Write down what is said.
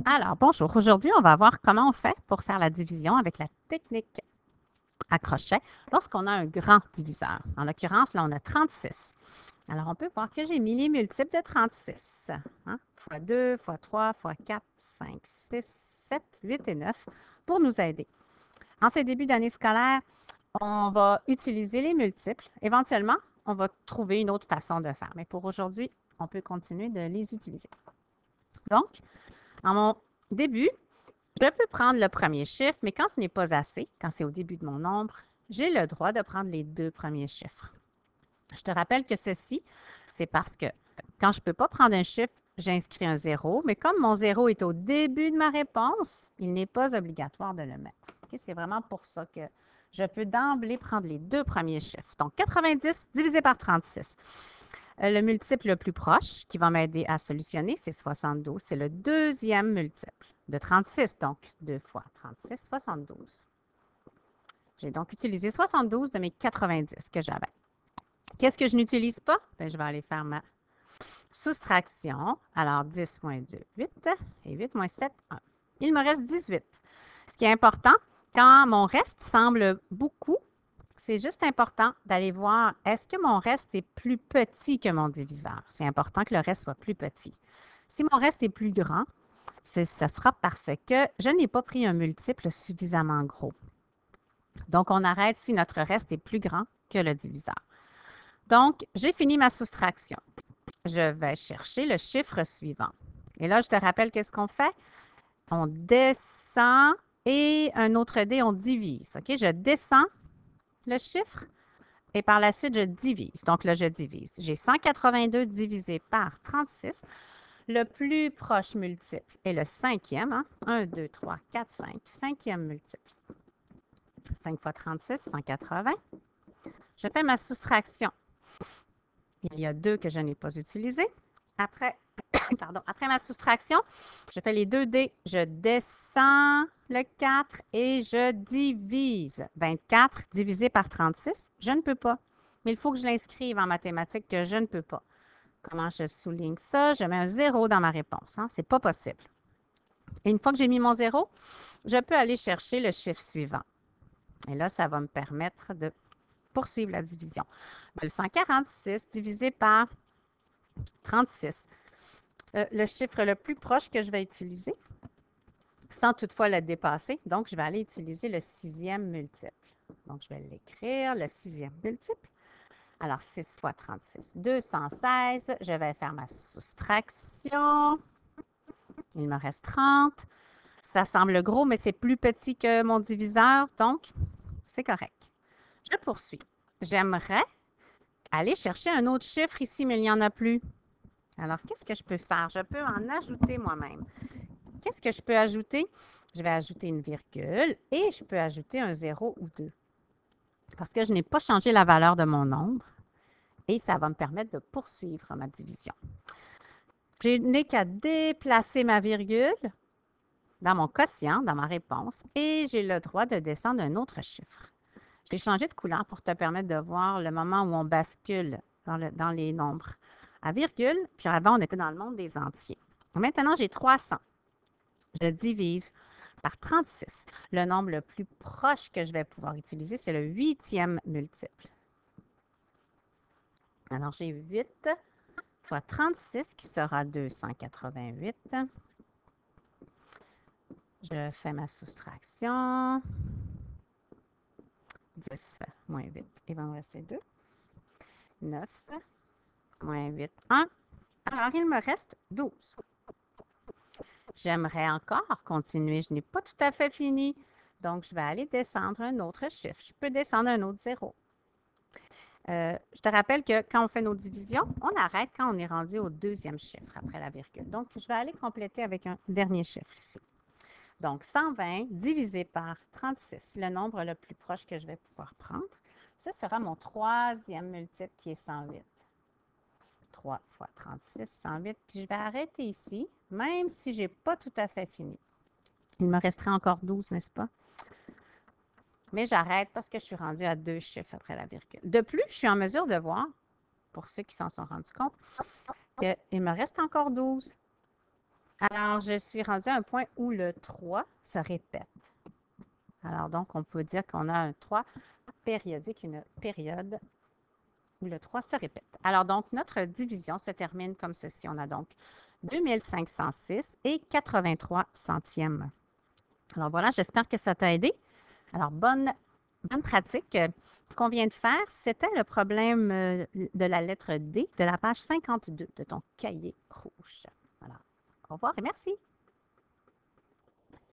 Alors, bonjour. Aujourd'hui, on va voir comment on fait pour faire la division avec la technique à crochet lorsqu'on a un grand diviseur. En l'occurrence, là, on a 36. Alors, on peut voir que j'ai mis les multiples de 36. Hein? Fois 2, fois 3, fois 4, 5, 6, 7, 8 et 9 pour nous aider. En ces débuts d'année scolaire, on va utiliser les multiples. Éventuellement, on va trouver une autre façon de faire. Mais pour aujourd'hui, on peut continuer de les utiliser. Donc, en mon début, je peux prendre le premier chiffre, mais quand ce n'est pas assez, quand c'est au début de mon nombre, j'ai le droit de prendre les deux premiers chiffres. Je te rappelle que ceci, c'est parce que quand je ne peux pas prendre un chiffre, j'inscris un 0, mais comme mon 0 est au début de ma réponse, il n'est pas obligatoire de le mettre. Okay? C'est vraiment pour ça que je peux d'emblée prendre les deux premiers chiffres. Donc, 90 divisé par 36. Le multiple le plus proche qui va m'aider à solutionner, c'est 72. C'est le deuxième multiple de 36, donc 2 fois 36, 72. J'ai donc utilisé 72 de mes 90 que j'avais. Qu'est-ce que je n'utilise pas? Bien, je vais aller faire ma soustraction. Alors, 10 moins 2, 8, et 8 moins 7, 1. Il me reste 18. Ce qui est important, quand mon reste semble beaucoup, c'est juste important d'aller voir, est-ce que mon reste est plus petit que mon diviseur? C'est important que le reste soit plus petit. Si mon reste est plus grand, ce sera parce que je n'ai pas pris un multiple suffisamment gros. Donc, on arrête si notre reste est plus grand que le diviseur. Donc, j'ai fini ma soustraction. Je vais chercher le chiffre suivant. Et là, je te rappelle qu'est-ce qu'on fait? On descend et un autre dé, on divise. OK? Je descends le chiffre et par la suite, je divise. Donc là, je divise. J'ai 182 divisé par 36. Le plus proche multiple est le cinquième. Hein? 1, 2, 3, 4, 5. Cinquième multiple. 5 fois 36, 180. Je fais ma soustraction. Il y a 2 que je n'ai pas utilisés. Après ma soustraction, je fais les 2 dés. Je descends le 4 et je divise. 24 divisé par 36, je ne peux pas. Mais il faut que je l'inscrive en mathématiques que je ne peux pas. Comment je souligne ça? Je mets un 0 dans ma réponse. Hein? Ce n'est pas possible. Et une fois que j'ai mis mon 0, je peux aller chercher le chiffre suivant. Et là, ça va me permettre de poursuivre la division. Le 146 divisé par 36. Le chiffre le plus proche que je vais utiliser, sans toutefois le dépasser. Donc, je vais aller utiliser le sixième multiple. Donc, je vais l'écrire, le sixième multiple. Alors, 6 fois 36, 216. Je vais faire ma soustraction. Il me reste 30. Ça semble gros, mais c'est plus petit que mon diviseur, donc c'est correct. Je poursuis. J'aimerais aller chercher un autre chiffre ici, mais il n'y en a plus. Alors, qu'est-ce que je peux faire? Je peux en ajouter moi-même. Qu'est-ce que je peux ajouter? Je vais ajouter une virgule et je peux ajouter un 0 ou 2. Parce que je n'ai pas changé la valeur de mon nombre et ça va me permettre de poursuivre ma division. Je n'ai qu'à déplacer ma virgule dans mon quotient, dans ma réponse, et j'ai le droit de descendre un autre chiffre. J'ai changé de couleur pour te permettre de voir le moment où on bascule dans les nombres à virgule, puis avant, on était dans le monde des entiers. Maintenant, j'ai 300. Je divise par 36. Le nombre le plus proche que je vais pouvoir utiliser, c'est le huitième multiple. Alors, j'ai 8 fois 36 qui sera 288. Je fais ma soustraction. 10 moins 8, il va me rester 2. 9 moins 8, 1. Alors, il me reste 12. J'aimerais encore continuer. Je n'ai pas tout à fait fini. Donc, je vais aller descendre un autre chiffre. Je peux descendre un autre 0. Je te rappelle que quand on fait nos divisions, on arrête quand on est rendu au deuxième chiffre après la virgule. Donc, je vais aller compléter avec un dernier chiffre ici. Donc, 120 divisé par 36, le nombre le plus proche que je vais pouvoir prendre. Ça sera mon troisième multiple qui est 108. 3 fois 36, 108. Puis je vais arrêter ici, même si je n'ai pas tout à fait fini. Il me resterait encore 12, n'est-ce pas? Mais j'arrête parce que je suis rendue à 2 chiffres après la virgule. De plus, je suis en mesure de voir, pour ceux qui s'en sont rendus compte, qu'il me reste encore 12. Alors, je suis rendue à un point où le 3 se répète. Alors, donc, on peut dire qu'on a un 3 périodique, une période où le 3 se répète. Alors, donc, notre division se termine comme ceci. On a donc 2506 et 83 centièmes. Alors, voilà, j'espère que ça t'a aidé. Alors, bonne pratique. Ce qu'on vient de faire, c'était le problème de la lettre D de la page 52 de ton cahier rouge. Voilà. Au revoir et merci.